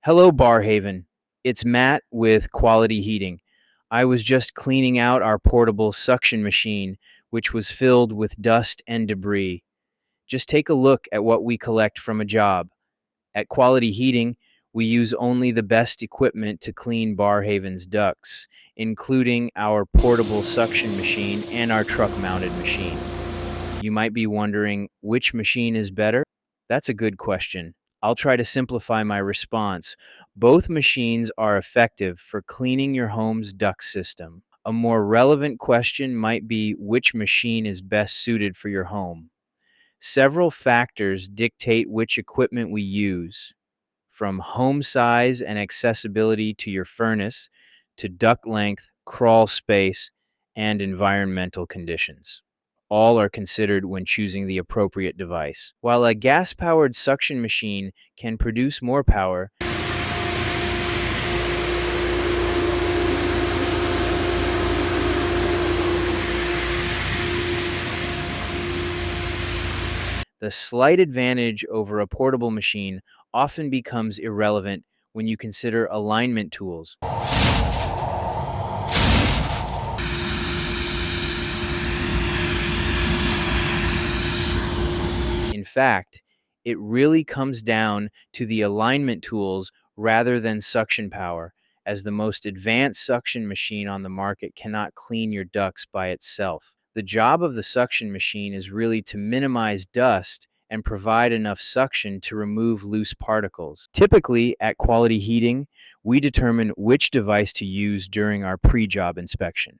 Hello, Barrhaven. It's Matt with Quality Heating. I was just cleaning out our portable suction machine, which was filled with dust and debris. Just take a look at what we collect from a job. At Quality Heating, we use only the best equipment to clean Barrhaven's ducts, including our portable suction machine and our truck-mounted machine. You might be wondering which machine is better? That's a good question. I'll try to simplify my response. Both machines are effective for cleaning your home's duct system. A more relevant question might be which machine is best suited for your home. Several factors dictate which equipment we use, from home size and accessibility to your furnace, to duct length, crawl space, and environmental conditions. All are considered when choosing the appropriate device. While a gas-powered suction machine can produce more power, the slight advantage over a portable machine often becomes irrelevant when you consider alignment tools. In fact, it really comes down to the alignment tools rather than suction power, as the most advanced suction machine on the market cannot clean your ducts by itself. The job of the suction machine is really to minimize dust and provide enough suction to remove loose particles. Typically, at Quality Heating, we determine which device to use during our pre-job inspection.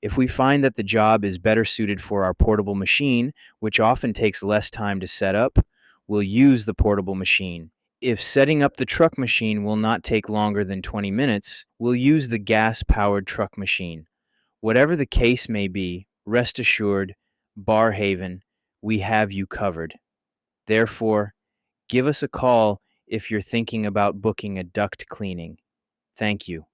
If we find that the job is better suited for our portable machine, which often takes less time to set up, we'll use the portable machine. If setting up the truck machine will not take longer than 20 minutes, we'll use the gas-powered truck machine. Whatever the case may be, rest assured, Barrhaven, we have you covered. Therefore, give us a call if you're thinking about booking a duct cleaning. Thank you.